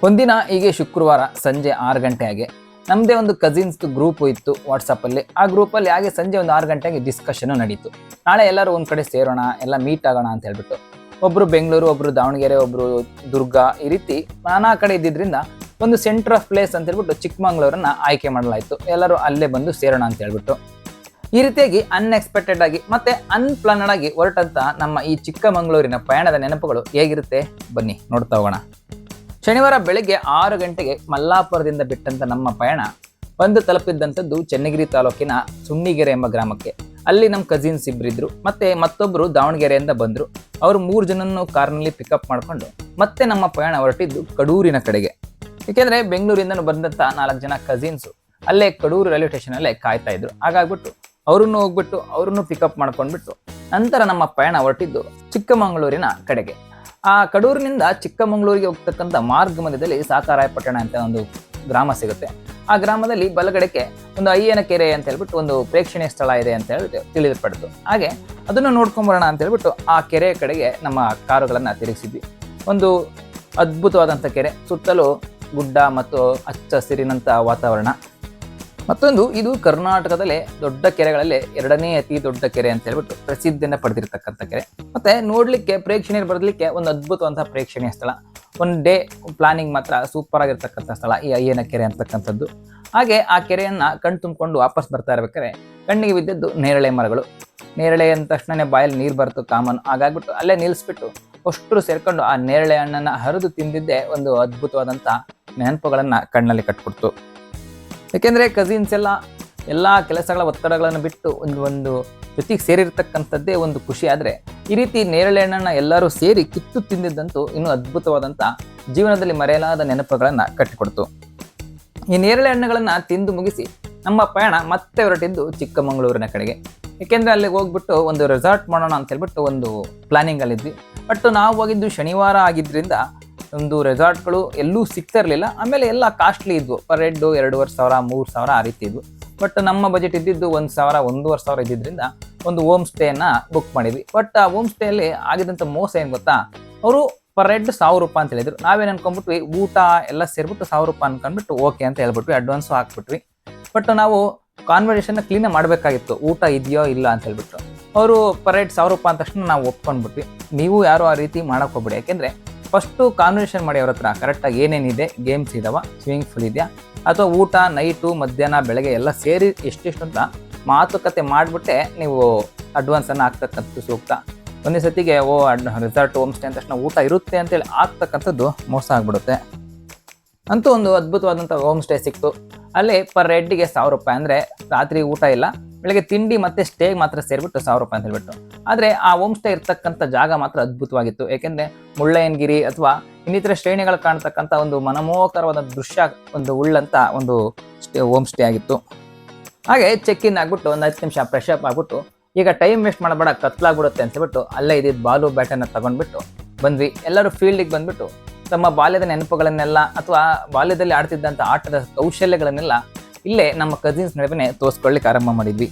ಒಂದಿನ ಹೀಗೆ ಶುಕ್ರವಾರ ಸಂಜೆ 6 ಗಂಟೆ ಹಾಗೆ ನಮ್ಮದೇ ಒಂದು ಕಸಿನ್ಸ್ ಗ್ರೂಪ್ ಇತ್ತು ವಾಟ್ಸಪ್ಪಲ್ಲಿ. ಆ ಗ್ರೂಪಲ್ಲಿ ಹಾಗೆ ಸಂಜೆ ಒಂದು 6 ಗಂಟೆಗೆ ಡಿಸ್ಕಷನ್ ನಡೀತು. ನಾಳೆ ಎಲ್ಲರೂ ಒಂದು ಕಡೆ ಸೇರೋಣ, ಎಲ್ಲ ಮೀಟ್ ಆಗೋಣ ಅಂತ ಹೇಳ್ಬಿಟ್ಟು. ಒಬ್ಬರು ಬೆಂಗಳೂರು, ಒಬ್ಬರು ದಾವಣಗೆರೆ, ಒಬ್ಬರು ದುರ್ಗ, ಈ ರೀತಿ ನಾನಾ ಕಡೆ ಇದ್ದಿದ್ದರಿಂದ ಒಂದು ಸೆಂಟರ್ ಆಫ್ ಪ್ಲೇಸ್ ಅಂತ ಹೇಳ್ಬಿಟ್ಟು ಚಿಕ್ಕಮಂಗ್ಳೂರನ್ನ ಆಯ್ಕೆ ಮಾಡಲಾಯಿತು. ಎಲ್ಲರೂ ಅಲ್ಲೇ ಬಂದು ಸೇರೋಣ ಅಂತ ಹೇಳ್ಬಿಟ್ಟು. ಈ ರೀತಿಯಾಗಿ ಅನ್ಎಕ್ಸ್ಪೆಕ್ಟೆಡ್ ಆಗಿ ಮತ್ತೆ ಅನ್ಪ್ಲಾನಡ್ ಆಗಿ ಹೊರಟಂತ ನಮ್ಮ ಈ ಚಿಕ್ಕಮಂಗಳೂರಿನ ಪಯಣದ ನೆನಪುಗಳು ಹೇಗಿರುತ್ತೆ ಬನ್ನಿ ನೋಡ್ತಾ ಹೋಗೋಣ. ಶನಿವಾರ ಬೆಳಗ್ಗೆ 6 ಗಂಟೆಗೆ ಮಲ್ಲಾಪುರದಿಂದ ಬಿಟ್ಟಂತ ನಮ್ಮ ಪಯಣ ಬಂದು ತಲುಪಿದ್ದಂಥದ್ದು ಚನ್ನಗಿರಿ ತಾಲೂಕಿನ ಸುಣ್ಣಿಗೆರೆ ಎಂಬ ಗ್ರಾಮಕ್ಕೆ. ಅಲ್ಲಿ ನಮ್ಮ ಕಸಿನ್ಸ್ ಇಬ್ಬರಿದ್ರು, ಮತ್ತೊಬ್ಬರು ದಾವಣಗೆರೆಯಿಂದ ಬಂದರು. ಅವರು 3 ಜನನ್ನು ಕಾರ್ನಲ್ಲಿ ಪಿಕಪ್ ಮಾಡಿಕೊಂಡು ಮತ್ತೆ ನಮ್ಮ ಪಯಣ ಹೊರಟಿದ್ದು ಕಡೂರಿನ ಕಡೆಗೆ. ಏಕೆಂದರೆ ಬೆಂಗಳೂರಿಂದನೂ ಬಂದಂಥ 4 ಜನ ಕಸಿನ್ಸು ಅಲ್ಲೇ ಕಡೂರು ರೈಲ್ವೆ ಸ್ಟೇಷನಲ್ಲೇ ಕಾಯ್ತಾ ಇದ್ರು. ಹಾಗಾಗ್ಬಿಟ್ಟು ಅವ್ರನ್ನು ಪಿಕಪ್ ಮಾಡ್ಕೊಂಡ್ಬಿಟ್ಟು ನಂತರ ನಮ್ಮ ಪಯಣ ಹೊರಟಿದ್ದು ಚಿಕ್ಕಮಗಳೂರಿನ ಕಡೆಗೆ. ಆ ಕಡೂರಿನಿಂದ ಚಿಕ್ಕಮಗಳೂರಿಗೆ ಹೋಗ್ತಕ್ಕಂಥ ಮಾರ್ಗ ಮಧ್ಯದಲ್ಲಿ ಸಾತಾರಾಯಪಟ್ಟಣ ಅಂತ ಒಂದು ಗ್ರಾಮ ಸಿಗುತ್ತೆ. ಆ ಗ್ರಾಮದಲ್ಲಿ ಬಲಗಡೆಗೆ ಒಂದು ಅಯ್ಯನ ಕೆರೆ ಅಂತ ಹೇಳ್ಬಿಟ್ಟು ಒಂದು ಪ್ರೇಕ್ಷಣೀಯ ಸ್ಥಳ ಇದೆ ಅಂತ ಹೇಳ್ಬಿಟ್ಟು ತಿಳಿದುಪಡ್ತು. ಹಾಗೆ ಅದನ್ನು ನೋಡ್ಕೊಂಬರೋಣ ಅಂತ ಹೇಳ್ಬಿಟ್ಟು ಆ ಕೆರೆಯ ಕಡೆಗೆ ನಮ್ಮ ಕಾರುಗಳನ್ನು ತಿರುಗಿಸಿದ್ವಿ. ಒಂದು ಅದ್ಭುತವಾದಂಥ ಕೆರೆ, ಸುತ್ತಲೂ ಗುಡ್ಡ ಮತ್ತು ಹಚ್ಚ ಹಸಿರಿನಂಥ ವಾತಾವರಣ. ಮತ್ತೊಂದು, ಇದು ಕರ್ನಾಟಕದಲ್ಲೇ ದೊಡ್ಡ ಕೆರೆಗಳಲ್ಲಿ 2ನೇ ಅತಿ ದೊಡ್ಡ ಕೆರೆ ಅಂತ ಹೇಳ್ಬಿಟ್ಟು ಪ್ರಸಿದ್ಧಿಯನ್ನು ಪಡೆದಿರ್ತಕ್ಕಂಥ ಕೆರೆ. ಮತ್ತೆ ನೋಡ್ಲಿಕ್ಕೆ ಪ್ರೇಕ್ಷಣೀಯರು ಬರಲಿಕ್ಕೆ ಒಂದು ಅದ್ಭುತವಂತಹ ಪ್ರೇಕ್ಷಣೀಯ ಸ್ಥಳ. ಒಂದು ಡೇ ಪ್ಲಾನಿಂಗ್ ಮಾತ್ರ ಸೂಪರ್ ಆಗಿರ್ತಕ್ಕಂಥ ಸ್ಥಳ ಈ ಅಯ್ಯನ ಕೆರೆ ಅಂತಕ್ಕಂಥದ್ದು. ಹಾಗೆ ಆ ಕೆರೆಯನ್ನ ಕಣ್ ತುಂಬಿಕೊಂಡು ವಾಪಸ್ ಬರ್ತಾ ಇರ್ಬೇಕಾದ್ರೆ ಕಣ್ಣಿಗೆ ಬಿದ್ದದ್ದು ನೇರಳೆ ಮರಗಳು. ನೇರಳೆ ಅಂದ ತಕ್ಷಣನೇ ಬಾಯಲ್ಲಿ ನೀರು ಬರ್ತು ಕಾಮನ್. ಹಾಗಾಗ್ಬಿಟ್ಟು ಅಲ್ಲೇ ನಿಲ್ಲಿಸ್ಬಿಟ್ಟು ಅಷ್ಟರು ಸೇರ್ಕೊಂಡು ಆ ನೇರಳೆ ಹಣ್ಣನ್ನ ಹರಿದು ತಿಂದಿದ್ದೇ ಒಂದು ಅದ್ಭುತವಾದಂಥ ನೆನಪುಗಳನ್ನ ಕಣ್ಣಲ್ಲಿ ಕಟ್ಕೊಡ್ತು. ಯಾಕೆಂದರೆ ಕಸಿನ್ಸ್ ಎಲ್ಲ ಕೆಲಸಗಳ ಒತ್ತಡಗಳನ್ನು ಬಿಟ್ಟು ಒಂದು ಜೊತೆಗೆ ಸೇರಿರ್ತಕ್ಕಂಥದ್ದೇ ಒಂದು ಖುಷಿ. ಆದರೆ ಈ ರೀತಿ ನೇರಳೆ ಹಣ್ಣನ್ನು ಎಲ್ಲರೂ ಸೇರಿ ಕಿತ್ತು ತಿಂದಿದ್ದಂತೂ ಇನ್ನೂ ಅದ್ಭುತವಾದಂಥ ಜೀವನದಲ್ಲಿ ಮರೆಯಲಾದ ನೆನಪುಗಳನ್ನು ಕಟ್ಟಿಕೊಡ್ತು. ಈ ನೇರಳೆ ಹಣ್ಣುಗಳನ್ನು ತಿಂದು ಮುಗಿಸಿ ನಮ್ಮ ಪಯಣ ಮತ್ತೆ ಹೊರಟಿದ್ದು ಚಿಕ್ಕಮಗಳೂರಿನ ಕಡೆಗೆ. ಏಕೆಂದರೆ ಅಲ್ಲಿಗೆ ಹೋಗ್ಬಿಟ್ಟು ಒಂದು ರೆಸಾರ್ಟ್ ಮಾಡೋಣ ಅಂತ ಹೇಳ್ಬಿಟ್ಟು ಒಂದು ಪ್ಲಾನಿಂಗಲ್ಲಿದ್ವಿ. ಬಟ್ ನಾವು ಹೋಗಿದ್ದು ಶನಿವಾರ ಆಗಿದ್ದರಿಂದ ಒಂದು ರೆಸಾರ್ಟ್ಗಳು ಎಲ್ಲೂ ಸಿಗ್ತಾ ಇರಲಿಲ್ಲ. ಆಮೇಲೆ ಎಲ್ಲ ಕಾಸ್ಟ್ಲಿ ಇದ್ವು, ಪರ್ ಹೆಡ್ 2,500 3,000 ಆ ರೀತಿ ಇದ್ವು. ಬಟ್ ನಮ್ಮ ಬಜೆಟ್ ಇದ್ದಿದ್ದು 1,000 1,500 ಇದ್ದಿದ್ದರಿಂದ ಒಂದು ಹೋಮ್ ಸ್ಟೇಯನ್ನು ಬುಕ್ ಮಾಡಿದ್ವಿ. ಬಟ್ ಆ ಹೋಮ್ ಸ್ಟೇಯಲ್ಲಿ ಆಗಿದ್ದಂಥ ಮೋಸ ಏನು ಗೊತ್ತಾ, ಅವರು ಪರ್ ಹೆಡ್ 1,000 ರೂಪಾಯಿ ಅಂತ ಹೇಳಿದ್ರು. ನಾವೇನು ಅನ್ಕೊಂಡ್ಬಿಟ್ವಿ, ಊಟ ಎಲ್ಲ ಸೇರಿಬಿಟ್ಟು 1,000 ರೂಪಾಯಿ ಅನ್ಕೊಂಡ್ಬಿಟ್ಟು ಓಕೆ ಅಂತ ಹೇಳ್ಬಿಟ್ವಿ, ಅಡ್ವಾನ್ಸು ಹಾಕ್ಬಿಟ್ವಿ. ಬಟ್ ನಾವು ಕಾನ್ವರ್ಸೇಷನ್ನ ಕ್ಲೀನಾಗಿ ಮಾಡಬೇಕಾಗಿತ್ತು, ಊಟ ಇದೆಯೋ ಇಲ್ಲ ಅಂತ ಹೇಳ್ಬಿಟ್ಟು. ಅವರು ಪರ್ ಹೆಡ್ 1,000 ರೂಪಾಯಿ ಅಂದ ತಕ್ಷಣ ನಾವು ಒಪ್ಕೊಂಡ್ಬಿಟ್ವಿ. ನೀವು ಯಾರು ಆ ರೀತಿ ಮಾಡೋಕೆ ಹೋಗ್ಬಿಡಿ. ಯಾಕೆಂದರೆ ಫಸ್ಟು ಕಾನ್ವರ್ಸೇಷನ್ ಮಾಡಿ ಅವ್ರ ಹತ್ರ ಕರೆಕ್ಟಾಗಿ ಏನೇನಿದೆ, ಗೇಮ್ಸ್ ಇದಾವ, ಸ್ವಿಮ್ಮಿಂಗ್ ಪೂಲ್ ಇದೆಯಾ, ಅಥವಾ ಊಟ ನೈಟು ಮಧ್ಯಾಹ್ನ ಬೆಳಗ್ಗೆ ಎಲ್ಲ ಸೇರಿ ಎಷ್ಟೆಷ್ಟು ಅಂತ ಮಾತುಕತೆ ಮಾಡಿಬಿಟ್ಟೆ ನೀವು ಅಡ್ವಾನ್ಸನ್ನು ಹಾಕ್ತಕ್ಕಂಥದ್ದು ಸೂಕ್ತ. ಒಂದೇ ಸತಿಗೆ ರೆಸಾರ್ಟ್ ಹೋಮ್ ಸ್ಟೇ ಅಂದ ತಕ್ಷಣ ಊಟ ಇರುತ್ತೆ ಅಂತೇಳಿ ಆಗ್ತಕ್ಕಂಥದ್ದು ಮೋಸ ಆಗಿಬಿಡುತ್ತೆ. ಅಂತೂ ಒಂದು ಅದ್ಭುತವಾದಂಥ ಹೋಮ್ ಸ್ಟೇ ಸಿಕ್ತು. ಅಲ್ಲಿ ಪರ್ ಹೆಡ್ಗೆ 1,000 ರೂಪಾಯಿ, ಅಂದರೆ ರಾತ್ರಿ ಊಟ ಇಲ್ಲ, ಬೆಳಗ್ಗೆ ತಿಂಡಿ ಮತ್ತು ಸ್ಟೇಗೆ ಮಾತ್ರ ಸೇರಿಬಿಟ್ಟು 1,000 ರೂಪಾಯಿ ಅಂತ ಹೇಳ್ಬಿಟ್ಟು. ಆದರೆ ಆ ಹೋಮ್ ಸ್ಟೇ ಇರ್ತಕ್ಕಂಥ ಜಾಗ ಮಾತ್ರ ಅದ್ಭುತವಾಗಿತ್ತು. ಏಕೆಂದರೆ ಮುಳ್ಳಯ್ಯನಗಿರಿ ಅಥವಾ ಇನ್ನಿತರ ಶ್ರೇಣಿಗಳು ಕಾಣ್ತಕ್ಕಂಥ ಒಂದು ಮನಮೋಹಕರವಾದ ದೃಶ್ಯ ಒಂದು ಉಳ್ಳಂಥ ಒಂದು ಹೋಮ್ ಸ್ಟೇ ಆಗಿತ್ತು. ಹಾಗೆ ಚೆಕ್ ಇನ್ ಆಗ್ಬಿಟ್ಟು ಒಂದು 10 ನಿಮಿಷ ಫ್ರೆಶ್ ಅಪ್ ಆಗ್ಬಿಟ್ಟು, ಈಗ ಟೈಮ್ ವೇಸ್ಟ್ ಮಾಡಬೇಡ ಕತ್ಲಾಗ್ಬಿಡುತ್ತೆ ಅಂತ ಹೇಳ್ಬಿಟ್ಟು ಅಲ್ಲೇ ಇದ್ದಿದ್ದು ಬಾಲು ಬ್ಯಾಟನ್ನು ತಗೊಂಡ್ಬಿಟ್ಟು ಬಂದ್ವಿ. ಎಲ್ಲರೂ ಫೀಲ್ಡಿಗೆ ಬಂದ್ಬಿಟ್ಟು ತಮ್ಮ ಬಾಲ್ಯದ ನೆನಪುಗಳನ್ನೆಲ್ಲ ಅಥವಾ ಬಾಲ್ಯದಲ್ಲಿ ಆಡ್ತಿದ್ದಂಥ ಆಟದ ಕೌಶಲ್ಯಗಳನ್ನೆಲ್ಲ ಇಲ್ಲೇ ನಮ್ಮ ಕಸಿನ್ಸ್ ನಡುವೆ ತೋರಿಸ್ಕೊಳ್ಳಿಕ್ಕೆ ಆರಂಭ ಮಾಡಿದ್ವಿ.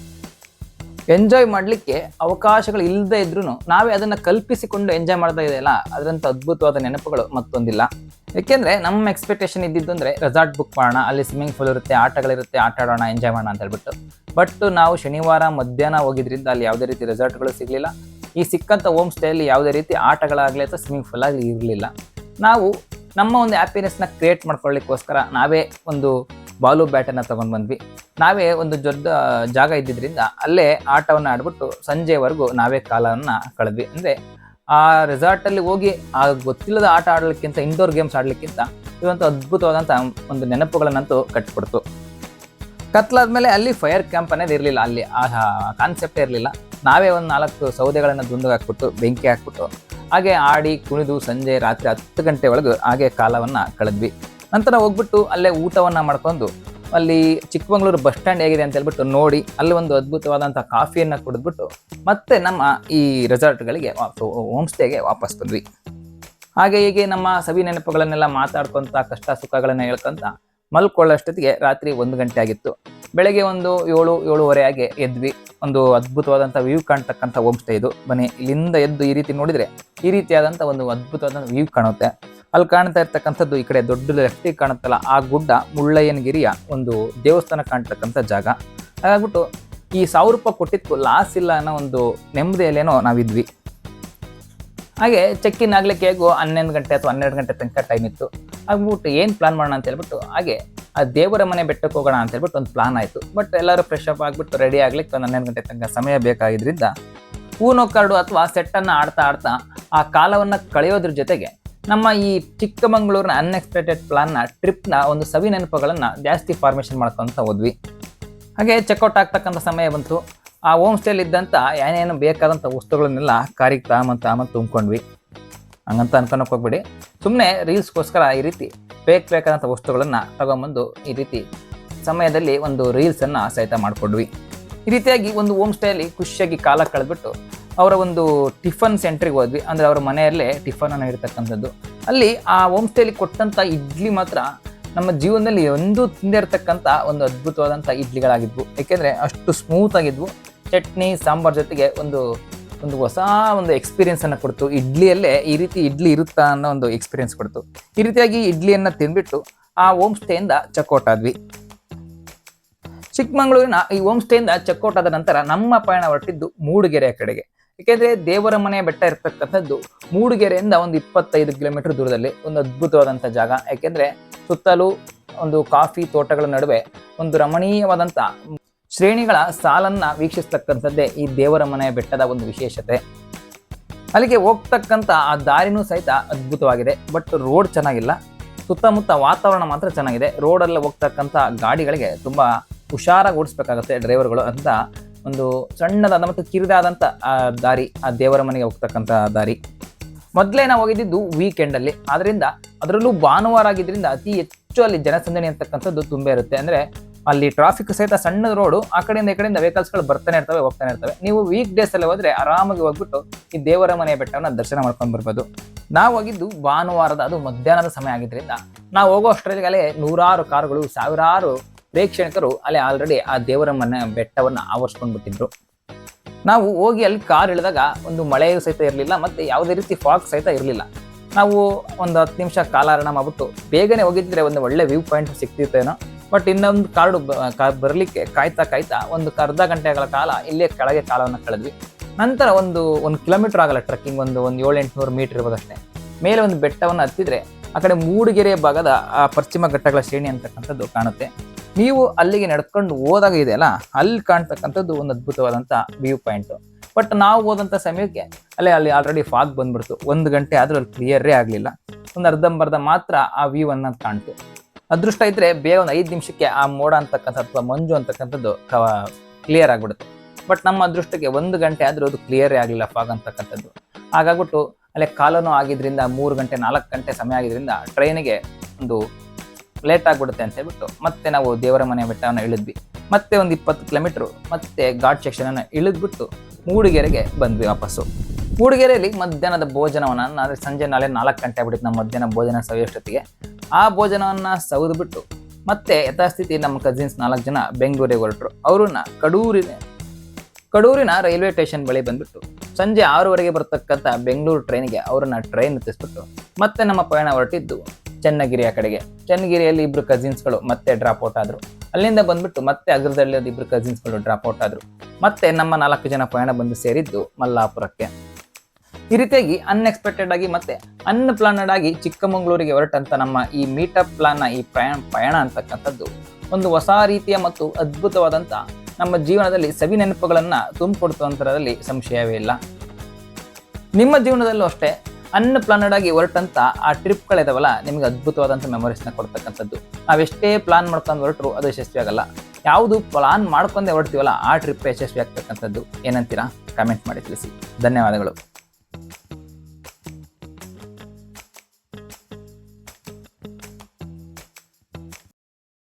ಎಂಜಾಯ್ ಮಾಡಲಿಕ್ಕೆ ಅವಕಾಶಗಳು ಇಲ್ಲದೆ ಇದ್ರೂ ನಾವೇ ಅದನ್ನು ಕಲ್ಪಿಸಿಕೊಂಡು ಎಂಜಾಯ್ ಮಾಡ್ತಾ ಇದೆಯಲ್ಲ, ಅದರಂಥ ಅದ್ಭುತವಾದ ನೆನಪುಗಳು ಮತ್ತೊಂದಿಲ್ಲ. ಏಕೆಂದರೆ ನಮ್ಮ ಎಕ್ಸ್ಪೆಕ್ಟೇಷನ್ ಇದ್ದಿದ್ದು ಅಂದರೆ ರೆಸಾರ್ಟ್ ಬುಕ್ ಮಾಡೋಣ, ಅಲ್ಲಿ ಸ್ವಿಮ್ಮಿಂಗ್ ಪೂಲ್ ಇರುತ್ತೆ, ಆಟಗಳಿರುತ್ತೆ, ಆಟ ಆಡೋಣ, ಎಂಜಾಯ್ ಮಾಡೋಣ ಅಂತ ಹೇಳ್ಬಿಟ್ಟು. ಬಟ್ ನಾವು ಶನಿವಾರ ಮಧ್ಯಾಹ್ನ ಹೋಗಿದ್ರಿಂದ ಅಲ್ಲಿ ಯಾವುದೇ ರೀತಿ ರೆಸಾರ್ಟ್ಗಳು ಸಿಗಲಿಲ್ಲ. ಈ ಸಿಕ್ಕಂಥ ಹೋಮ್ ಸ್ಟೇಯಲ್ಲಿ ಯಾವುದೇ ರೀತಿ ಆಟಗಳಾಗಲಿ ಅಥವಾ ಸ್ವಿಮ್ಮಿಂಗ್ ಪೂಲ್ ಆಗಲಿ ಇರಲಿಲ್ಲ. ನಾವು ನಮ್ಮ ಒಂದು ಹ್ಯಾಪಿನೆಸ್ನ ಕ್ರಿಯೇಟ್ ಮಾಡ್ಕೊಳ್ಳಿಕ್ಕೋಸ್ಕರ ನಾವೇ ಒಂದು ಬಾಲು ಬ್ಯಾಟನ್ನು ತೊಗೊಂಡು ಬಂದ್ವಿ. ನಾವೇ ಒಂದು ದೊಡ್ಡ ಜಾಗ ಇದ್ದಿದ್ದರಿಂದ ಅಲ್ಲೇ ಆಟವನ್ನು ಆಡ್ಬಿಟ್ಟು ಸಂಜೆವರೆಗೂ ನಾವೇ ಕಾಲವನ್ನು ಕಳೆದ್ವಿ. ಅಂದರೆ ಆ ರೆಸಾರ್ಟಲ್ಲಿ ಹೋಗಿ ಆ ಗೊತ್ತಿಲ್ಲದ ಆಟ ಆಡಲಿಕ್ಕಿಂತ, ಇಂಡೋರ್ ಗೇಮ್ಸ್ ಆಡಲಿಕ್ಕಿಂತ ಇವಂಥ ಅದ್ಭುತವಾದಂಥ ಒಂದು ನೆನಪುಗಳನ್ನಂತೂ ಕಟ್ಟಿಕೊಡ್ತು. ಕತ್ಲಾದ್ಮೇಲೆ ಅಲ್ಲಿ ಫೈರ್ ಕ್ಯಾಂಪ್ ಅನ್ನೋದು ಇರಲಿಲ್ಲ, ಅಲ್ಲಿ ಆ ಕಾನ್ಸೆಪ್ಟೇ ಇರಲಿಲ್ಲ. ನಾವೇ ಒಂದು 4 ಸೌದೆಗಳನ್ನು ದುಂಡು ಹಾಕ್ಬಿಟ್ಟು ಬೆಂಕಿ ಹಾಕ್ಬಿಟ್ಟು ಹಾಗೆ ಆಡಿ ಕುಣಿದು ಸಂಜೆ ರಾತ್ರಿ 10 ಗಂಟೆ ಒಳಗೆ ಹಾಗೆ ಕಾಲವನ್ನು ಕಳೆದ್ವಿ. ನಂತರ ಹೋಗ್ಬಿಟ್ಟು ಅಲ್ಲೇ ಊಟವನ್ನು ಮಾಡ್ಕೊಂಡು ಅಲ್ಲಿ ಚಿಕ್ಕಮಗಳೂರು ಬಸ್ ಸ್ಟ್ಯಾಂಡ್ ಹೇಗಿದೆ ಅಂತ ಹೇಳ್ಬಿಟ್ಟು ನೋಡಿ ಅಲ್ಲಿ ಒಂದು ಅದ್ಭುತವಾದಂಥ ಕಾಫಿಯನ್ನು ಕುಡಿದ್ಬಿಟ್ಟು ಮತ್ತೆ ನಮ್ಮ ಈ ರೆಸಾರ್ಟ್ಗಳಿಗೆ ಹೋಮ್ ಸ್ಟೇಗೆ ವಾಪಸ್ ಬಂದ್ವಿ. ಹಾಗೆ ಹೀಗೆ ನಮ್ಮ ಸವಿ ನೆನಪುಗಳನ್ನೆಲ್ಲ ಮಾತಾಡ್ಕೊತ ಕಷ್ಟ ಸುಖಗಳನ್ನು ಹೇಳ್ಕೊಂತ ಮಲ್ಕೊಳ್ಳೋಷ್ಟೊತ್ತಿಗೆ ರಾತ್ರಿ 1 ಗಂಟೆ ಆಗಿತ್ತು. ಬೆಳಗ್ಗೆ ಒಂದು 7-7:30 ಆಗಿ ಎದ್ವಿ. ಒಂದು ಅದ್ಭುತವಾದಂಥ ವ್ಯೂ ಕಾಣ್ತಕ್ಕಂಥ ಹೋಮ್ ಸ್ಟೇ ಇದು. ಬನ್ನಿ ಇಲ್ಲಿಂದ ಎದ್ದು ಈ ರೀತಿ ನೋಡಿದರೆ ಈ ರೀತಿಯಾದಂಥ ಒಂದು ಅದ್ಭುತವಾದಂಥ ವ್ಯೂ ಕಾಣುತ್ತೆ. ಅಲ್ಲಿ ಕಾಣ್ತಾ ಇರ್ತಕ್ಕಂಥದ್ದು ಈ ಕಡೆ ದೊಡ್ಡ ಲೆಫ್ಟಿಗೆ ಕಾಣುತ್ತಲ್ಲ ಆ ಗುಡ್ಡ ಮುಳ್ಳಯ್ಯನಗಿರಿಯ ಒಂದು ದೇವಸ್ಥಾನ ಕಾಣ್ತಕ್ಕಂಥ ಜಾಗ. ಹಾಗಾಗ್ಬಿಟ್ಟು ಈ 1000 ರೂಪಾಯಿ ಕೊಟ್ಟಿದ್ದಕ್ಕೂ ಲಾಸ್ ಇಲ್ಲ ಅನ್ನೋ ಒಂದು ನೆಮ್ಮದಿಯಲ್ಲೇನೋ ನಾವಿದ್ವಿ. ಹಾಗೆ ಚೆಕ್ ಇನ್ ಆಗ್ಲಿಕ್ಕೆ ಹೇಗೋ 11 ಗಂಟೆ ಅಥವಾ 12 ಗಂಟೆ ತನಕ ಟೈಮ್ ಇತ್ತು. ಆಗ್ಬಿಟ್ಟು ಏನು ಪ್ಲಾನ್ ಮಾಡೋಣ ಅಂತ ಹೇಳ್ಬಿಟ್ಟು ಹಾಗೆ ಆ ದೇವರ ಮನೆ ಬೆಟ್ಟಕ್ಕೆ ಹೋಗೋಣ ಅಂತ ಹೇಳ್ಬಿಟ್ಟು ಒಂದು ಪ್ಲಾನ್ ಆಯಿತು. ಬಟ್ ಎಲ್ಲರೂ ಫ್ರೆಶ್ ಅಪ್ ಆಗಿಬಿಟ್ಟು ರೆಡಿ ಆಗ್ಲಿಕ್ಕೆ ಒಂದು 12 ಗಂಟೆ ತನಕ ಸಮಯ ಬೇಕಾಗಿದ್ದರಿಂದ ಊನೋ ಕಾರ್ಡು ಅಥವಾ ಸೆಟ್ಟನ್ನು ಆಡ್ತಾ ಆ ಕಾಲವನ್ನು ಕಳೆಯೋದ್ರ ಜೊತೆಗೆ ನಮ್ಮ ಈ ಚಿಕ್ಕಮಗಳೂರಿನ ಅನ್ಎಕ್ಸ್ಪೆಕ್ಟೆಡ್ ಪ್ಲಾನ್ನ ಟ್ರಿಪ್ನ ಒಂದು ಸವಿ ನೆನಪುಗಳನ್ನು ಜಾಸ್ತಿ ಫಾರ್ಮೇಷನ್ ಮಾಡ್ಕೊತ ಹೋದ್ವಿ. ಹಾಗೆ ಚೆಕ್ಔಟ್ ಆಗ್ತಕ್ಕಂಥ ಸಮಯ ಬಂತು. ಆ ಹೋಮ್ ಸ್ಟೇಲಿ ಇದ್ದಂಥ ಏನೇನು ಬೇಕಾದಂಥ ವಸ್ತುಗಳನ್ನೆಲ್ಲ ಕಾರಿಗೆ ತಾಮಂತ ತುಂಬ್ಕೊಂಡ್ವಿ. ಹಂಗಂತ ಅನ್ಕೊಳಕ್ಕೆ ಹೋಗ್ಬಿಡಿ, ಸುಮ್ಮನೆ ರೀಲ್ಸ್ಗೋಸ್ಕರ ಈ ರೀತಿ ಬೇಕಾದಂಥ ವಸ್ತುಗಳನ್ನು ತಗೊಂಬಂದು ಈ ರೀತಿ ಸಮಯದಲ್ಲಿ ಒಂದು ರೀಲ್ಸನ್ನು ಸಹಿತ ಮಾಡಿಕೊಂಡ್ವಿ. ಈ ರೀತಿಯಾಗಿ ಒಂದು ಹೋಮ್ ಸ್ಟೇಯಲ್ಲಿ ಖುಷಿಯಾಗಿ ಕಾಲ ಕಳೆದ್ಬಿಟ್ಟು ಅವರ ಒಂದು ಟಿಫನ್ ಸೆಂಟ್ರಿಗೆ ಹೋದ್ವಿ. ಅಂದರೆ ಅವರ ಮನೆಯಲ್ಲೇ ಟಿಫನನ್ನು ಇರ್ತಕ್ಕಂಥದ್ದು. ಅಲ್ಲಿ ಆ ಹೋಮ್ ಸ್ಟೇಲಿ ಕೊಟ್ಟಂಥ ಇಡ್ಲಿ ಮಾತ್ರ ನಮ್ಮ ಜೀವನದಲ್ಲಿ ಎಂದೂ ತಿಂದೇ ಇರತಕ್ಕಂಥ ಒಂದು ಅದ್ಭುತವಾದಂಥ ಇಡ್ಲಿಗಳಾಗಿದ್ವು. ಏಕೆಂದರೆ ಅಷ್ಟು ಸ್ಮೂತ್ ಆಗಿದ್ವು. ಚಟ್ನಿ ಸಾಂಬಾರ್ ಜೊತೆಗೆ ಒಂದು ಹೊಸ ಒಂದು ಎಕ್ಸ್ಪೀರಿಯನ್ಸನ್ನು ಕೊಡ್ತು. ಇಡ್ಲಿಯಲ್ಲೇ ಈ ರೀತಿ ಇಡ್ಲಿ ಇರುತ್ತಾ ಅನ್ನೋ ಒಂದು ಎಕ್ಸ್ಪೀರಿಯನ್ಸ್ ಕೊಡ್ತು. ಈ ರೀತಿಯಾಗಿ ಇಡ್ಲಿಯನ್ನು ತಿಂದ್ಬಿಟ್ಟು ಆ ಹೋಮ್ ಸ್ಟೇಯಿಂದ ಚೆಕ್ಔಟ್ ಆದ್ವಿ. ಚಿಕ್ಕಮಗಳೂರಿನ ಈ ಹೋಮ್ ಸ್ಟೇಯಿಂದ ಚೆಕ್ಔಟ್ ಆದ ನಂತರ ನಮ್ಮ ಪಯಣ ಹೊರಟಿದ್ದು ಮೂಡಿಗೆರೆಯ ಕಡೆಗೆ. ಏಕೆಂದರೆ ದೇವರ ಮನೆಯ ಬೆಟ್ಟ ಇರ್ತಕ್ಕಂಥದ್ದು ಮೂಡಿಗೆರೆಯಿಂದ ಒಂದು 25 ಕಿಲೋಮೀಟರ್ ದೂರದಲ್ಲಿ ಒಂದು ಅದ್ಭುತವಾದಂಥ ಜಾಗ. ಯಾಕೆಂದರೆ ಸುತ್ತಲೂ ಒಂದು ಕಾಫಿ ತೋಟಗಳ ನಡುವೆ ಒಂದು ರಮಣೀಯವಾದಂಥ ಶ್ರೇಣಿಗಳ ಸಾಲನ್ನು ವೀಕ್ಷಿಸ್ತಕ್ಕಂಥದ್ದೇ ಈ ದೇವರ ಮನೆಯ ಬೆಟ್ಟದ ಒಂದು ವಿಶೇಷತೆ. ಅಲ್ಲಿಗೆ ಹೋಗ್ತಕ್ಕಂಥ ಆ ದಾರಿನೂ ಸಹಿತ ಅದ್ಭುತವಾಗಿದೆ. ಬಟ್ ರೋಡ್ ಚೆನ್ನಾಗಿಲ್ಲ, ಸುತ್ತಮುತ್ತ ವಾತಾವರಣ ಮಾತ್ರ ಚೆನ್ನಾಗಿದೆ. ರೋಡಲ್ಲಿ ಹೋಗ್ತಕ್ಕಂಥ ಗಾಡಿಗಳಿಗೆ ತುಂಬ ಹುಷಾರಾಗಿ ಓಡಿಸ್ಬೇಕಾಗುತ್ತೆ ಡ್ರೈವರ್ಗಳು ಅಂತ ಒಂದು ಸಣ್ಣದಾದ ಮತ್ತು ಕಿರಿದಾದಂಥ ದಾರಿ, ಆ ದೇವರ ಮನೆಗೆ ಹೋಗ್ತಕ್ಕಂಥ ದಾರಿ. ಮೊದಲೇ ನಾವು ಹೋಗಿದ್ದು ವೀಕೆಂಡಲ್ಲಿ, ಆದ್ದರಿಂದ ಅದರಲ್ಲೂ ಭಾನುವಾರ ಆಗಿದ್ದರಿಂದ ಅತಿ ಹೆಚ್ಚು ಅಲ್ಲಿ ಜನಸಂದಣಿ ಅಂತಕ್ಕಂಥದ್ದು ತುಂಬ ಇರುತ್ತೆ. ಅಂದರೆ ಅಲ್ಲಿ ಟ್ರಾಫಿಕ್ ಸಹಿತ ಸಣ್ಣ ರೋಡು, ಆ ಕಡೆಯಿಂದ ಈ ಕಡೆಯಿಂದ ವೆಹಿಕಲ್ಸ್ಗಳು ಬರ್ತಾನೆ ಇರ್ತವೆ ಹೋಗ್ತಾನೆ ಇರ್ತವೆ. ನೀವು ವೀಕ್ ಡೇಸಲ್ಲಿ ಹೋದರೆ ಆರಾಮಾಗಿ ಹೋಗ್ಬಿಟ್ಟು ಈ ದೇವರ ಮನೆಯ ಬೆಟ್ಟವನ್ನು ದರ್ಶನ ಮಾಡ್ಕೊಂಡು ಬರ್ಬೋದು. ನಾವು ಹೋಗಿದ್ದು ಭಾನುವಾರದ, ಅದು ಮಧ್ಯಾಹ್ನದ ಸಮಯ ಆಗಿದ್ದರಿಂದ ನಾವು ಹೋಗೋ ಅಷ್ಟರಲ್ಲಿಗೆ ನೂರಾರು ಕಾರುಗಳು, ಸಾವಿರಾರು ಪ್ರೇಕ್ಷಕರು ಅಲ್ಲಿ ಆಲ್ರೆಡಿ ಆ ದೇವರ ಮನೆ ಬೆಟ್ಟವನ್ನು ಆವರಿಸ್ಕೊಂಡ್ಬಿಟ್ಟಿದ್ರು. ನಾವು ಹೋಗಿ ಅಲ್ಲಿ ಕಾರ್ ಇಳಿದಾಗ ಒಂದು ಮಳೆಯೂ ಸಹಿತ ಇರಲಿಲ್ಲ, ಮತ್ತು ಯಾವುದೇ ರೀತಿ ಫಾಗ್ ಸಹಿತ ಇರಲಿಲ್ಲ. ನಾವು ಒಂದು 10 ನಿಮಿಷ ಕಾಲಹರಣ ಮಾಡ್ಬಿಟ್ಟು ಬೇಗನೆ ಹೋಗಿದ್ರೆ ಒಂದು ಒಳ್ಳೆ ವ್ಯೂ ಪಾಯಿಂಟ್ ಸಿಕ್ತಿತ್ತೇನೋ. ಬಟ್ ಇನ್ನೊಂದು ಕಾರ್ಡು ಬರಲಿಕ್ಕೆ ಕಾಯ್ತಾ ಒಂದು ಅರ್ಧ ಗಂಟೆಗಳ ಕಾಲ ಇಲ್ಲೇ ಕೆಳಗೆ ಕಾಲವನ್ನು ಕಳೆದ್ವಿ. ನಂತರ ಒಂದು ಕಿಲೋಮೀಟರ್ ಆಗಲ್ಲ ಟ್ರೆಕ್ಕಿಂಗ್, ಒಂದು 700-800 ಮೀಟರ್ ಇರ್ಬೋದಷ್ಟೇ. ಮೇಲೆ ಒಂದು ಬೆಟ್ಟವನ್ನು ಹತ್ತಿದ್ರೆ ಆ ಕಡೆ ಮೂಡಿಗೆರೆ ಭಾಗದ ಆ ಪಶ್ಚಿಮ ಘಟ್ಟಗಳ ಶ್ರೇಣಿ ಅಂತಕ್ಕಂಥದ್ದು ಕಾಣುತ್ತೆ. ನೀವು ಅಲ್ಲಿಗೆ ನಡ್ಕೊಂಡು ಹೋದಾಗ ಇದೆಯಲ್ಲ, ಅಲ್ಲಿ ಕಾಣ್ತಕ್ಕಂಥದ್ದು ಒಂದು ಅದ್ಭುತವಾದಂಥ ವ್ಯೂ ಪಾಯಿಂಟು. ಬಟ್ ನಾವು ಹೋದಂಥ ಸಮಯಕ್ಕೆ ಅಲ್ಲಿ ಆಲ್ರೆಡಿ ಫಾಗ್ ಬಂದ್ಬಿಡ್ತು. 1 ಗಂಟೆ ಆದರೂ ಅಲ್ಲಿ ಕ್ಲಿಯರೇ ಆಗಲಿಲ್ಲ. ಒಂದು ಅರ್ಧಂಬರ್ಧ ಮಾತ್ರ ಆ ವ್ಯೂ ಅನ್ನೋದು ಕಾಣ್ತು. ಅದೃಷ್ಟ ಇದ್ದರೆ ಬೇಗ ಒಂದು 5 ನಿಮಿಷಕ್ಕೆ ಆ ಮೋಡ ಅಂತಕ್ಕಂಥ ಅಥವಾ ಮಂಜು ಅಂತಕ್ಕಂಥದ್ದು ಕ್ಲಿಯರ್ ಆಗಿಬಿಡುತ್ತೆ. ಬಟ್ ನಮ್ಮ ಅದೃಷ್ಟಕ್ಕೆ 1 ಗಂಟೆ ಆದರೂ ಅದು ಕ್ಲಿಯರೇ ಆಗಲಿಲ್ಲ ಫಾಗ್ ಅಂತಕ್ಕಂಥದ್ದು. ಹಾಗಾಗ್ಬಿಟ್ಟು ಅಲ್ಲೇ ಕಾಲನೂ ಆಗಿದ್ದರಿಂದ 3 ಗಂಟೆ 4 ಗಂಟೆ ಸಮಯ ಆಗಿದ್ದರಿಂದ ಟ್ರೈನಿಗೆ ಒಂದು ಲೇಟ್ ಆಗಿಬಿಡುತ್ತೆ ಅಂತ ಹೇಳ್ಬಿಟ್ಟು ಮತ್ತೆ ನಾವು ದೇವರ ಮನೆಯ ಬೆಟ್ಟವನ್ನು ಇಳಿದ್ವಿ. ಮತ್ತೆ ಒಂದು 20 ಕಿಲೋಮೀಟ್ರು ಮತ್ತೆ ಘಾಟ್ ಸೆಕ್ಷನನ್ನು ಇಳಿದ್ಬಿಟ್ಟು ಮೂಡಿಗೆರೆಗೆ ಬಂದ್ವಿ ವಾಪಸ್ಸು. ಮೂಡಿಗೆರೆಯಲ್ಲಿ ಮಧ್ಯಾಹ್ನದ ಭೋಜನವನ್ನು, ಅಂದರೆ ಸಂಜೆ 4 ಗಂಟೆ ಆಗ್ಬಿಟ್ಟಿತ್ತು ನಮ್ಮ ಮಧ್ಯಾಹ್ನ ಭೋಜನ ಸವಿಯೋಷ್ಟೊತ್ತಿಗೆ. ಆ ಭೋಜನವನ್ನು ಸವಿದ್ಬಿಟ್ಟು ಮತ್ತೆ ಯಥಾಸ್ಥಿತಿ ನಮ್ಮ ಕಸಿನ್ಸ್ 4 ಜನ ಬೆಂಗಳೂರಿಗೆ ಹೊರಟರು. ಅವ್ರನ್ನ ಕಡೂರಿನ ರೈಲ್ವೆ ಸ್ಟೇಷನ್ ಬಳಿ ಬಂದ್ಬಿಟ್ಟು ಸಂಜೆ 6:00 ಬರ್ತಕ್ಕಂಥ ಬೆಂಗಳೂರು ಟ್ರೈನಿಗೆ ಅವ್ರನ್ನ ಟ್ರೈನ್ ಹತ್ತಿಸ್ಬಿಟ್ಟು ಮತ್ತೆ ನಮ್ಮ ಪಯಣ ಹೊರಟಿದ್ದು ಚನ್ನಗಿರಿಯ ಕಡೆಗೆ. ಚನ್ನಗಿರಿಯಲ್ಲಿ 2 ಕಸಿನ್ಸ್ಗಳು ಮತ್ತೆ ಡ್ರಾಪ್ ಔಟ್ ಆದರು. ಅಲ್ಲಿಂದ ಬಂದ್ಬಿಟ್ಟು ಮತ್ತೆ ಅಗ್ರದಲ್ಲಿ 2 ಕಸಿನ್ಸ್ಗಳು ಡ್ರಾಪ್ ಔಟ್ ಆದರು. ಮತ್ತೆ ನಮ್ಮ 4 ಜನ ಪಯಣ ಬಂದು ಸೇರಿದ್ದು ಮಲ್ಲಾಪುರಕ್ಕೆ. ಈ ರೀತಿಯಾಗಿ ಅನ್ಎಕ್ಸ್ಪೆಕ್ಟೆಡ್ ಆಗಿ ಮತ್ತೆ ಅನ್ಪ್ಲಾನಡ್ ಆಗಿ ಚಿಕ್ಕಮಗಳೂರಿಗೆ ಹೊರಟಂತ ನಮ್ಮ ಈ ಮೀಟಪ್ ಪ್ಲಾನ್ನ ಈ ಪಯಣ ಅಂತಕ್ಕಂಥದ್ದು ಒಂದು ಹೊಸ ರೀತಿಯ ಮತ್ತು ಅದ್ಭುತವಾದಂಥ ನಮ್ಮ ಜೀವನದಲ್ಲಿ ಸವಿ ನೆನಪುಗಳನ್ನು ತುಂಬಿಕೊಡ್ತುವಂಥದ್ರಲ್ಲಿ ಸಂಶಯವೇ ಇಲ್ಲ. ನಿಮ್ಮ ಜೀವನದಲ್ಲೂ ಅಷ್ಟೇ ಅನ್ಪ್ಲಾನಡ್ ಆಗಿ ಹೊರಟಂಥ ಆ ಟ್ರಿಪ್ಗಳಿದಾವಲ್ಲ, ನಿಮಗೆ ಅದ್ಭುತವಾದಂಥ ಮೆಮೊರೀಸ್ನ ಕೊಡ್ತಕ್ಕಂಥದ್ದು. ನಾವೆಷ್ಟೇ ಪ್ಲಾನ್ ಮಾಡ್ಕೊಂಡು ಹೊರಟರು ಅದು ಯಶಸ್ವಿ ಆಗಲ್ಲ. ಯಾವುದು ಪ್ಲಾನ್ ಮಾಡ್ಕೊಂಡೇ ಹೊರಡ್ತೀವಲ್ಲ ಆ ಟ್ರಿಪ್ ಯಶಸ್ವಿ ಆಗ್ತಕ್ಕಂಥದ್ದು. ಏನಂತೀರಾ? ಕಾಮೆಂಟ್ ಮಾಡಿ ತಿಳಿಸಿ. ಧನ್ಯವಾದಗಳು.